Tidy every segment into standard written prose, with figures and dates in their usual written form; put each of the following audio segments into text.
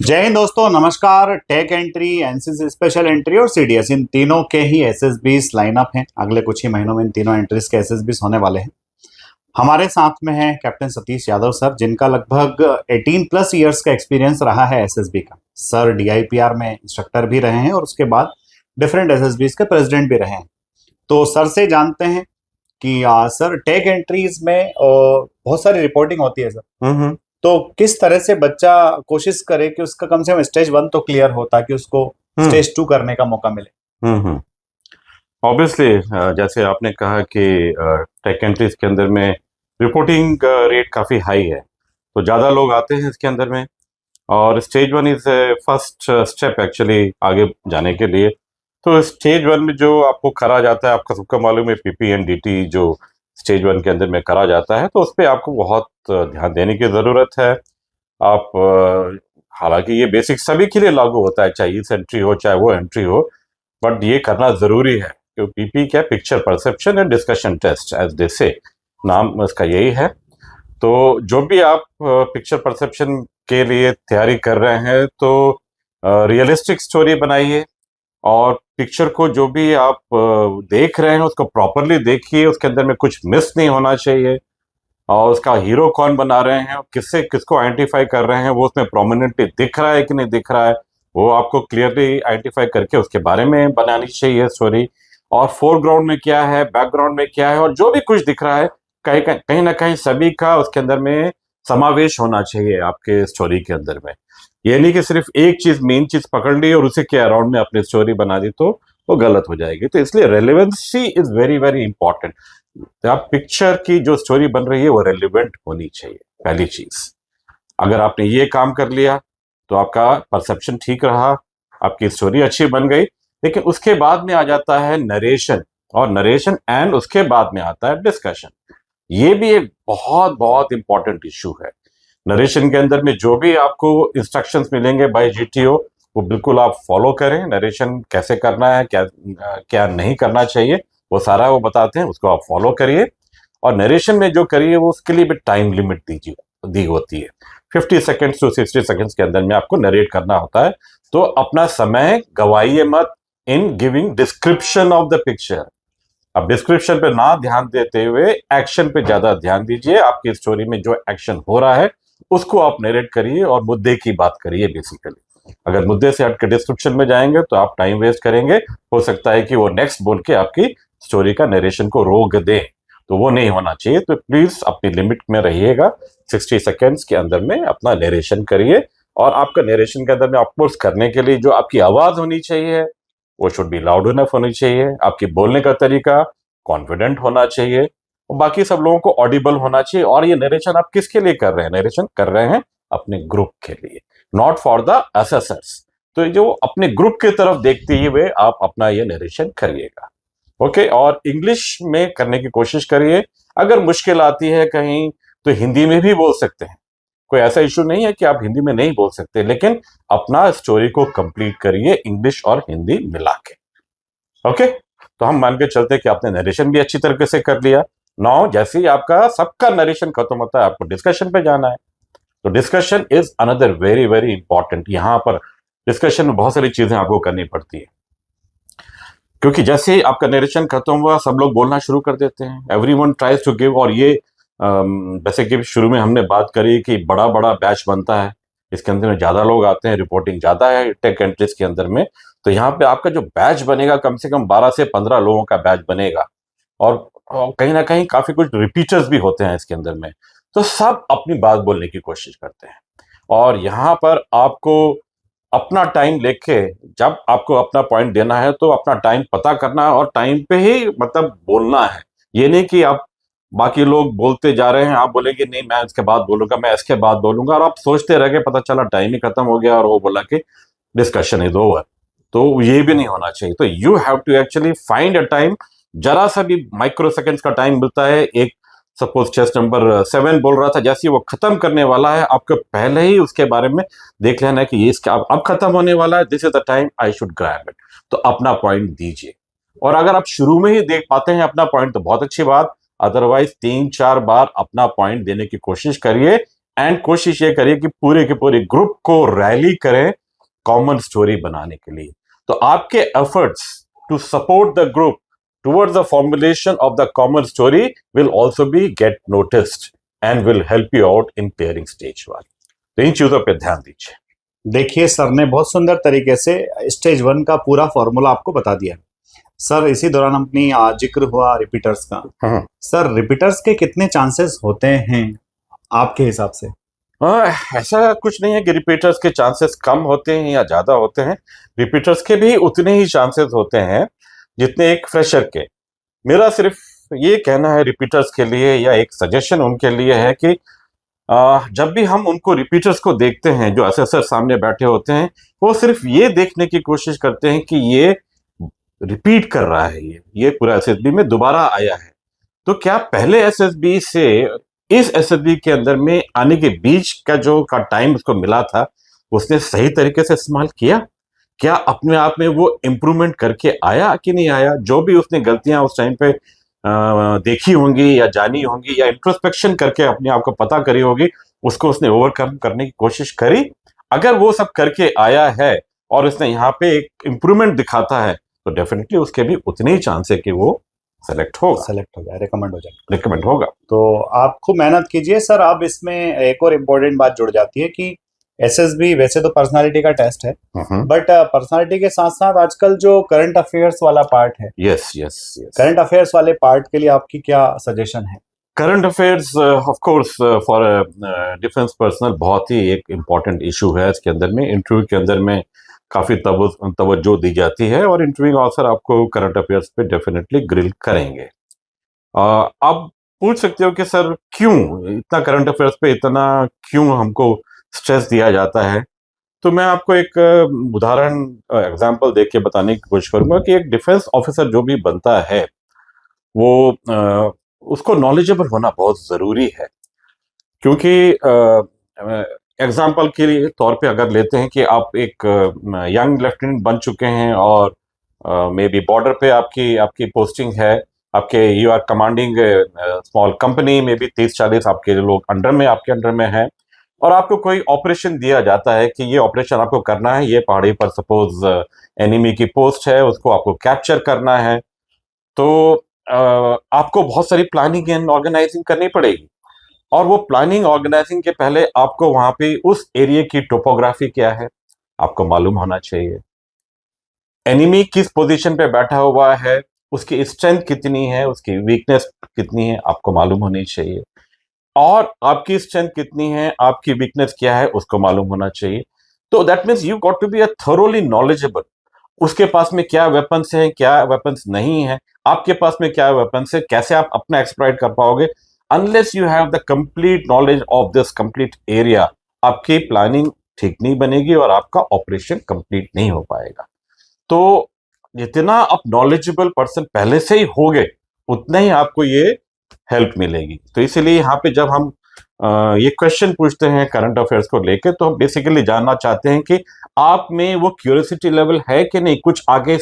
जय हिंद दोस्तों, नमस्कार। Tech entry, NCC special entry और सीडीएस, इन तीनों के ही एसएसबीस लाइनअप हैं। अगले कुछ ही महीनों में इन तीनों एंट्रीज के एसएसबीस होने वाले हैं। हमारे साथ में है कैप्टन सतीश यादव सर, जिनका लगभग 18 प्लस ईयर्स का एक्सपीरियंस रहा है एसएसबी का। सर डीआईपीआर में इंस्ट्रक्टर भी रहे हैं और उसके बाद डिफरेंट एसएसबीस के प्रेसिडेंट भी रहे हैं। तो सर से जानते हैं कि सर टेक एंट्रीज में बहुत सारी रिपोर्टिंग होती है सर। तो किस तरह से बच्चा कोशिश करे कि उसका कम से कम स्टेज 1 तो क्लियर हो, ताकि उसको स्टेज 2 करने का मौका मिले। ऑब्वियसली जैसे आपने कहा कि टेक एंट्रीज के अंदर में रिपोर्टिंग रेट काफ़ी हाई है, तो ज़्यादा लोग आते हैं इसके अंदर में। और stage 1 is first step actually आगे जाने के लिए। तो स्टेज 1 में जो आपको करा जाता है, आपका सबका मालूम है पीपी एंड डीटी जो स्टेज 1 के अंदर में करा जाता है, तो उस पर आपको बहुत ध्यान देने की ज़रूरत है। आप हालांकि ये बेसिक सभी के लिए लागू होता है, चाहे इस एंट्री हो चाहे वो एंट्री हो, बट ये करना ज़रूरी है क्योंकि पीपी क्या, picture perception and discussion test as they say, नाम इसका यही है। तो जो भी आप पिक्चर परसेप्शन के लिए तैयारी कर रहे हैं, तो रियलिस्टिक स्टोरी बनाइए और पिक्चर को जो भी आप देख रहे हैं उसको प्रॉपरली देखिए। उसके अंदर में कुछ मिस नहीं होना चाहिए, और उसका हीरो कौन बना रहे हैं, किससे किसको आइडेंटिफाई कर रहे हैं, वो उसमें प्रोमिनेंटली दिख रहा है कि नहीं दिख रहा है, वो आपको क्लियरली आइडेंटिफाई करके उसके बारे में बनानी चाहिए स्टोरी। और फोरग्राउंड में क्या है, बैकग्राउंड में क्या है, और जो भी कुछ दिख रहा है कहीं ना कहीं सभी का उसके अंदर में समावेश होना चाहिए आपके स्टोरी के अंदर में। ये नहीं कि सिर्फ एक चीज, मेन चीज पकड़ ली और उसी के अराउंड में अपनी स्टोरी बना दी, तो वो गलत हो जाएगी। तो इसलिए relevancy is very very important. आप पिक्चर की जो स्टोरी बन रही है वो रेलिवेंट होनी चाहिए, पहली चीज। अगर आपने ये काम कर लिया तो आपका परसेप्शन ठीक रहा, आपकी स्टोरी अच्छी बन गई। लेकिन उसके बाद में आ जाता है नरेशन, और नरेशन एंड उसके बाद में आता है डिस्कशन। ये भी एक बहुत बहुत इंपॉर्टेंट इशू है। नरेशन के अंदर में जो भी आपको इंस्ट्रक्शंस मिलेंगे बाय जीटीओ, वो बिल्कुल आप फॉलो करें। नरेशन कैसे करना है, क्या क्या नहीं करना चाहिए, वो सारा वो बताते हैं, उसको आप फॉलो करिए। और नरेशन में जो करिए वो उसके लिए भी टाइम लिमिट दी होती है। 50 सेकेंड्स टू 60 सेकेंड्स के अंदर में आपको नरेट करना होता है। तो अपना समय गवाइए मत in giving description of the picture. अब डिस्क्रिप्शन पे ना ध्यान देते हुए एक्शन पे ज्यादा ध्यान दीजिए। आपकी स्टोरी में जो एक्शन हो रहा है उसको आप नरेट करिए और मुद्दे की बात करिए बेसिकली। अगर मुद्दे से हट के डिस्क्रिप्शन में जाएंगे तो आप टाइम वेस्ट करेंगे। हो सकता है कि वो नेक्स्ट बोल के आपकी स्टोरी का नरेशन को रोक दे, तो वो नहीं होना चाहिए। तो प्लीज अपनी लिमिट में रहिएगा। 60 सेकेंड्स के अंदर में अपना नरेशन करिए। और आपका नरेशन के अंदर में ऑफकोर्स करने के लिए जो आपकी आवाज होनी चाहिए वो शुड बी लाउड इनफ होनी चाहिए। आपकी बोलने का तरीका कॉन्फिडेंट होना चाहिए, और बाकी सब लोगों को ऑडिबल होना चाहिए। और ये नरेशन आप किसके लिए कर रहे हैं? नरेशन कर रहे हैं अपने ग्रुप के लिए, नॉट फॉर द असेसर्स। तो जो अपने ग्रुप की तरफ देखते हुए आप अपना ये नरेशन करिएगा। ओके, और इंग्लिश में करने की कोशिश करिए। अगर मुश्किल आती है कहीं तो हिंदी में भी बोल सकते हैं, कोई ऐसा इशू नहीं है कि आप हिंदी में नहीं बोल सकते, लेकिन अपना स्टोरी को कंप्लीट करिए इंग्लिश और हिंदी मिला के। ओके, तो हम मान के चलते कि आपने नरेशन भी अच्छी तरीके से कर लिया। नाउ जैसे ही आपका सबका नरेशन खत्म होता है, आपको डिस्कशन पे जाना है। तो discussion is another very very important. यहां पर डिस्कशन में बहुत सारी चीजें आपको करनी पड़ती है, क्योंकि जैसे ही आपका नरेशन खत्म हुआ सब लोग बोलना शुरू कर देते हैं। Everyone tries to give. और ये जैसे कि शुरू में हमने बात करी कि बड़ा बड़ा बैच बनता है, इसके अंदर में ज्यादा लोग आते हैं, रिपोर्टिंग ज्यादा है टेक एंट्रीज के अंदर में। तो यहाँ पे आपका जो बैच बनेगा कम से कम 12 से 15 लोगों का बैच बनेगा। और कहीं ना कहीं काफी कुछ रिपीटर्स भी होते हैं इसके अंदर में। तो सब अपनी बात बोलने की कोशिश करते हैं। और यहाँ पर आपको अपना टाइम लेके, जब आपको अपना पॉइंट देना है तो अपना टाइम पता करना है और टाइम पे ही मतलब बोलना है। ये नहीं कि आप बाकी लोग बोलते जा रहे हैं, आप बोलेंगे नहीं मैं इसके बाद बोलूंगा, मैं इसके बाद बोलूंगा, और आप सोचते रह गए, पता चला टाइम ही खत्म हो गया और वो बोला कि डिस्कशन इज ओवर। तो ये भी नहीं होना चाहिए। तो you have to actually find a time. जरा सा भी माइक्रो सेकेंड्स का टाइम मिलता है, एक सपोज चेस्ट नंबर 7 बोल रहा था, जैसे ही वो खत्म करने वाला है आपको पहले ही उसके बारे में देख लेना है कि ये इसका अब खत्म होने वाला है, this is the time I should grab it. तो अपना पॉइंट दीजिए। और अगर आप शुरू में ही देख पाते हैं अपना पॉइंट तो बहुत अच्छी बात, अदरवाइज 3-4 बार अपना पॉइंट देने की कोशिश करिए। एंड कोशिश ये करिए कि पूरे के पूरे ग्रुप को रैली करें कॉमन स्टोरी बनाने के लिए। तो आपके efforts to support the group towards the formulation of the common story will also be get noticed and will help you out in clearing stage 1। तो इन चीजों पे ध्यान दीजिए। देखिए सर ने बहुत सुंदर तरीके से स्टेज 1 का पूरा फॉर्मूला आपको बता दिया। सर इसी दौरान अपनी जिक्र हुआ रिपीटर्स का। सर रिपीटर्स के कितने चांसेस होते हैं आपके हिसाब से? ऐसा कुछ नहीं है कि रिपीटर्स के चांसेस कम होते हैं या ज्यादा होते हैं। रिपीटर्स के भी उतने ही चांसेस होते हैं जितने एक फ्रेशर के। मेरा सिर्फ ये कहना है रिपीटर्स के लिए, या एक सजेशन उनके लिए है कि जब भी हम उनको रिपीटर्स को देखते हैं जो असेसर सामने बैठे होते हैं, वो सिर्फ ये देखने की कोशिश करते हैं कि ये रिपीट कर रहा है, ये पूरा एसएसबी में दोबारा आया है। तो क्या पहले एसएसबी से इस एसएसबी के अंदर में आने के बीच का टाइम उसको मिला था, उसने सही तरीके से इस्तेमाल किया? क्या अपने आप में वो इम्प्रूवमेंट करके आया कि नहीं आया? जो भी उसने गलतियां उस टाइम पे देखी होंगी या जानी होंगी या इंट्रोस्पेक्शन करके अपने आप को पता करी होगी, उसको उसने ओवरकम करने की कोशिश करी। अगर वो सब करके आया है और उसने यहाँ पे एक इम्प्रूवमेंट दिखाता है, तो डेफिनेटली उसके भी उतने ही चांस है कि वो सेलेक्ट हो जाए, रिकमेंड होगा। तो आप खूब मेहनत कीजिए सर। अब इसमें एक और इम्पोर्टेंट बात जुड़ जाती है कि एसएसबी वैसे तो पर्सनालिटी का टेस्ट है, बट पर्सनालिटी के साथ साथ आजकल जो करंट अफेयर्स वाला पार्ट है, यस, करंट अफेयर्स वाले पार्ट के लिए आपकी क्या सजेशन है? Current affairs of course for defence personnel बहुत ही एक इम्पॉर्टेंट इशू है। इसके अंदर में इंटरव्यू के अंदर में काफी तवज्जो दी जाती है और इंटरव्यू ऑफिसर आपको करंट अफेयर्स पे डेफिनेटली ग्रिल करेंगे। आप पूछ सकते हो कि सर क्यों इतना करंट अफेयर्स पे इतना क्यों हमको स्ट्रेस दिया जाता है? तो मैं आपको एक उदाहरण एग्जांपल देख के बताने की कोशिश करूंगा कि एक डिफेंस ऑफिसर जो भी बनता है वो उसको नॉलेजेबल होना बहुत जरूरी है। क्योंकि एग्जाम्पल के लिए तौर पे अगर लेते हैं कि आप एक यंग लेफ्टिनेंट बन चुके हैं और मे बी बॉर्डर पे आपकी पोस्टिंग है, आपके you are commanding small company में भी 30-40 आपके लोग आपके अंडर में है, और आपको कोई ऑपरेशन दिया जाता है कि ये ऑपरेशन आपको करना है, ये पहाड़ी पर सपोज एनिमी की पोस्ट है, उसको आपको कैप्चर करना है। तो आपको बहुत सारी प्लानिंग एंड ऑर्गेनाइजिंग करनी पड़ेगी, और वो प्लानिंग ऑर्गेनाइजिंग के पहले आपको वहां पे उस एरिया की टोपोग्राफी क्या है आपको मालूम होना चाहिए। एनिमी किस पोजीशन पे बैठा हुआ है, उसकी स्ट्रेंथ कितनी है, उसकी वीकनेस कितनी है, आपको मालूम होनी चाहिए। और आपकी स्ट्रेंथ कितनी है, आपकी वीकनेस क्या है, उसको मालूम होना चाहिए। तो that means you got to be a thoroughly knowledgeable. उसके पास में क्या वेपन्स हैं, क्या वेपन्स नहीं है, आपके पास में क्या वेपन्स है, कैसे आप अपना एक्सप्लॉइट कर पाओगे। Unless you have the complete knowledge of this complete area, आपकी प्लानिंग ठीक नहीं बनेगी और आपका ऑपरेशन कंप्लीट नहीं हो पाएगा। तो जितना आप नॉलेजेबल पर्सन पहले से ही होगे, उतना ही आपको ये हेल्प मिलेगी। तो इसीलिए यहाँ पे जब हम ये क्वेश्चन पूछते हैं करंट अफेयर्स को लेके, तो हम बेसिकली जानना चाहते हैं कि आप में वो क्यूरियोसिटी लेवल है कि नहीं, कुछ आगे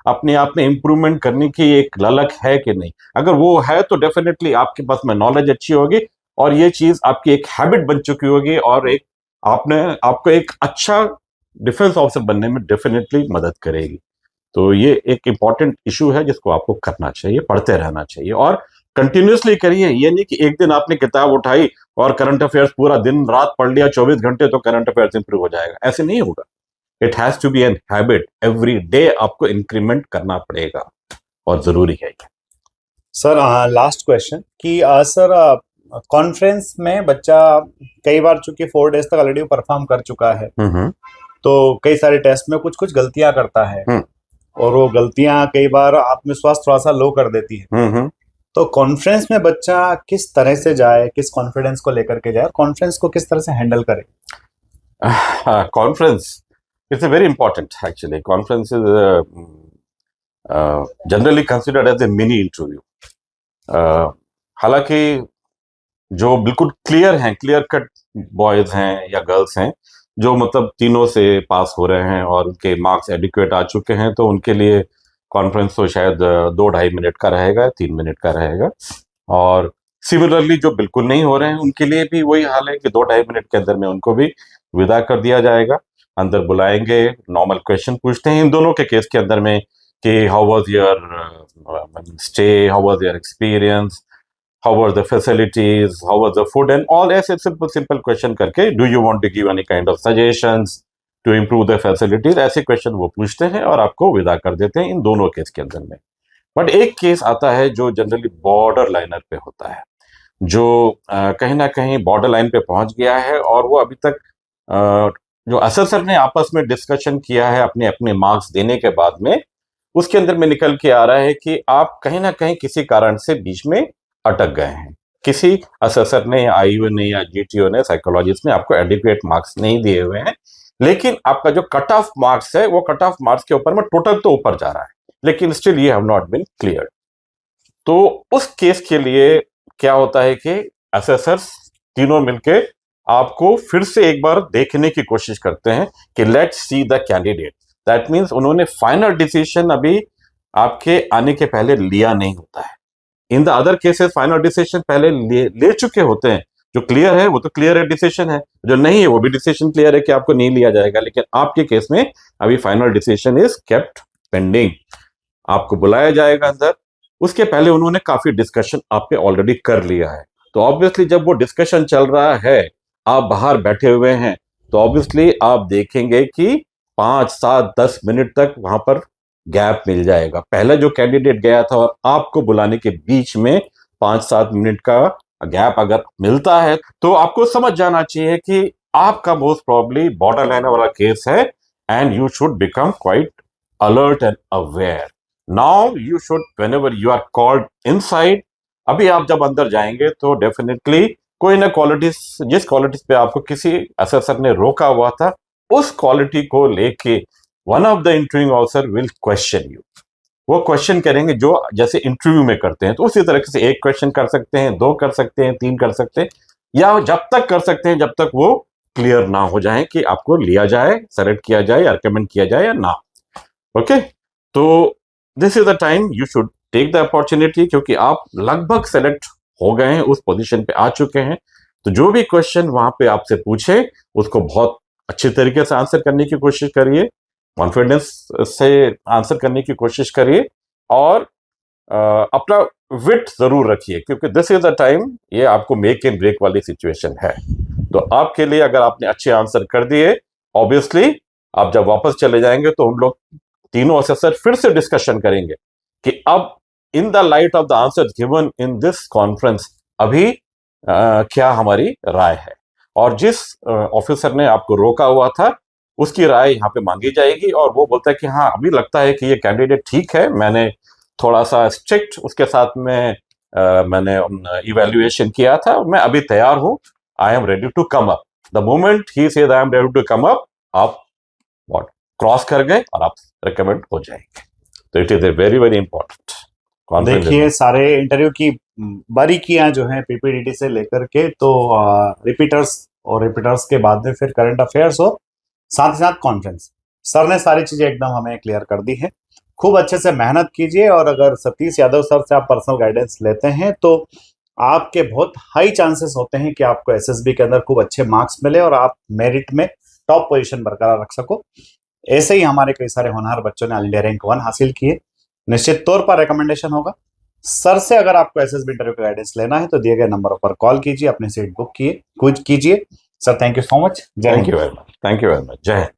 अपने आप में इंप्रूवमेंट करने की एक ललक है कि नहीं। अगर वो है तो डेफिनेटली आपके पास में नॉलेज अच्छी होगी और ये चीज आपकी एक हैबिट बन चुकी होगी, और एक आपको एक अच्छा डिफेंस ऑफिसर बनने में डेफिनेटली मदद करेगी। तो ये एक इंपॉर्टेंट इशू है जिसको आपको करना चाहिए, पढ़ते रहना चाहिए और कंटिन्यूसली करिए। ये नहीं कि एक दिन आपने किताब उठाई और करंट अफेयर्स पूरा दिन रात पढ़ लिया 24 घंटे तो करंट अफेयर्स इंप्रूव हो जाएगा, ऐसे नहीं होगा। It has to be an habit, every day आपको इंक्रीमेंट करना पड़ेगा और जरूरी है। सर लास्ट क्वेश्चन कि सर कॉन्फ्रेंस में बच्चा कई बार चूंकि 4 डेज तक ऑलरेडी परफॉर्म कर चुका है, तो कई सारे टेस्ट में कुछ कुछ गलतियां करता है और वो गलतियां कई बार आत्मविश्वास थोड़ा सा लो कर देती है। तो कॉन्फ्रेंस में बच्चा किस तरह से जाए, किस कॉन्फिडेंस को लेकर के जाए, कॉन्फ्रेंस को किस तरह से हैंडल करे? Conference it's a very important actually. Conference is generally considered as a mini interview. हालांकि जो बिल्कुल क्लियर कट बॉयज हैं या गर्ल्स हैं जो मतलब तीनों से पास हो रहे हैं और उनके मार्क्स एडिक्वेट आ चुके हैं, तो उनके लिए कॉन्फ्रेंस तो शायद 2-2.5 मिनट का रहेगा, 3 मिनट का रहेगा। और सिमिलरली जो बिल्कुल नहीं हो रहे हैं उनके लिए भी वही हाल है कि 2-2.5 मिनट के अंदर में उनको भी विदा कर दिया जाएगा। अंदर बुलाएंगे, नॉर्मल क्वेश्चन पूछते हैं इन दोनों के केस के अंदर में कि how was your stay, how was your experience, how were the facilities, how was the food, and all ऐसे simple question करके do you want to give any kind of suggestions to improve the facilities, ऐसे question वो पूछते हैं और आपको विदा कर देते हैं इन दोनों केस के अंदर में। बट एक केस आता है जो जनरली बॉर्डर लाइनर पे होता है, जो कहीं ना कहीं बॉर्डर लाइन पे पहुंच गया है और वो अभी तक जो असेसर ने आपस में डिस्कशन किया है अपने अपने मार्क्स देने के बाद में, उसके अंदर में निकल के आ रहा है कि आप कहीं ना कहीं किसी कारण से बीच में अटक गए हैं। किसी असेसर ने या आईयू ने या जीटीओ ने, साइकोलॉजिस्ट ने आपको एडिक्वेट मार्क्स नहीं दिए हुए हैं, लेकिन आपका जो कट ऑफ मार्क्स है वो कट ऑफ मार्क्स के ऊपर में टोटल तो ऊपर जा रहा है, लेकिन स्टिल ये हैव नॉट बीन क्लियर। तो उस केस के लिए क्या होता है कि असेसर्स तीनों मिलके आपको फिर से एक बार देखने की कोशिश करते हैं कि let's see the candidate. That means उन्होंने फाइनल डिसीजन अभी आपके आने के पहले लिया नहीं होता है। In the other cases final decision पहले ले चुके होते हैं। जो क्लियर है वो तो क्लियर है डिसीजन है, जो नहीं है वो भी डिसीजन क्लियर है कि आपको नहीं लिया जाएगा, लेकिन आपके केस में अभी final decision is kept pending. आपको बुलाया जाएगा अंदर, उसके पहले उन्होंने काफी डिस्कशन आप पे ऑलरेडी कर लिया है। तो ऑब्वियसली जब वो डिस्कशन चल रहा है, आप बाहर बैठे हुए हैं, तो ऑब्वियसली आप देखेंगे कि 5, 7, 10 मिनट तक वहां पर गैप मिल जाएगा। पहले जो कैंडिडेट गया था और आपको बुलाने के बीच में 5-7 मिनट का गैप अगर मिलता है, तो आपको समझ जाना चाहिए कि आपका मोस्ट प्रॉब्ली बॉर्डर लाइन वाला केस है and you should become quite alert and aware. Now you should, whenever you are called inside, अभी आप जब अंदर जाएंगे तो डेफिनेटली कोई ना क्वालिटीज, जिस क्वालिटीज पे आपको किसी असेसर ने रोका हुआ था, उस क्वालिटी को लेके one of the interviewing officer will question you. वो क्वेश्चन करेंगे जो जैसे इंटरव्यू में करते हैं, तो उसी तरीके से 1 क्वेश्चन कर सकते हैं, 2 कर सकते हैं, 3 कर सकते हैं, या जब तक कर सकते हैं जब तक वो क्लियर ना हो जाए कि आपको लिया जाए, सेलेक्ट किया जाए या रिकमेंड किया जाए या ना। ओके, तो this is the time you should take the opportunity, क्योंकि आप लगभग सेलेक्ट हो गए हैं, उस पोजीशन पे आ चुके हैं। तो जो भी क्वेश्चन वहां पे आपसे पूछे उसको बहुत अच्छे तरीके से आंसर करने की कोशिश करिए, कॉन्फिडेंस से आंसर करने की कोशिश करिए, और अपना विट जरूर रखिए, क्योंकि दिस इज द टाइम, ये आपको मेक एंड ब्रेक वाली सिचुएशन है। तो आपके लिए अगर आपने अच्छे आंसर कर दिए, ऑब्वियसली आप जब वापस चले जाएंगे तो उन लोग तीनों असेसर फिर से डिस्कशन करेंगे कि अब in the light of the answer given in this conference अभी क्या हमारी राय है, और जिस ऑफिसर ने आपको रोका हुआ था उसकी राय यहाँ पे मांगी जाएगी, और वो बोलता है कि हाँ अभी लगता है कि ये कैंडिडेट ठीक है, मैंने थोड़ा सा स्ट्रिक्ट उसके साथ में मैंने इवेल्युएशन किया था, मैं अभी तैयार हूँ, I am ready to come up. The moment he said I am ready to come up, आप व्हाट क्रॉस कर गए और आप रिकमेंड हो जाएंगे। तो it is a very very important. देखिए, सारे इंटरव्यू की बारीकियां जो हैं पीपीडीटी से लेकर के, तो रिपीटर्स के बाद में फिर करंट अफेयर्स और साथ ही साथ कॉन्फ्रेंस, सर ने सारी चीजें एकदम हमें क्लियर कर दी है। खूब अच्छे से मेहनत कीजिए, और अगर सतीश यादव सर से आप पर्सनल गाइडेंस लेते हैं तो आपके बहुत हाई चांसेस होते हैं कि आपको एसएसबी के अंदर खूब अच्छे मार्क्स मिले और आप मेरिट में टॉप पोजीशन बरकरार रख सको। ऐसे ही हमारे कई सारे होनहार बच्चों ने ऑल इंडिया रैंक 1 हासिल किए। निश्चित तौर पर रिकमेंडेशन होगा सर से। अगर आपको एसएसबी इंटरव्यू का गाइडेंस लेना है तो दिए गए नंबरों पर कॉल कीजिए, अपनी सीट बुक कीजिए। Sir thank you so much. Thank you very much. जय हिंद।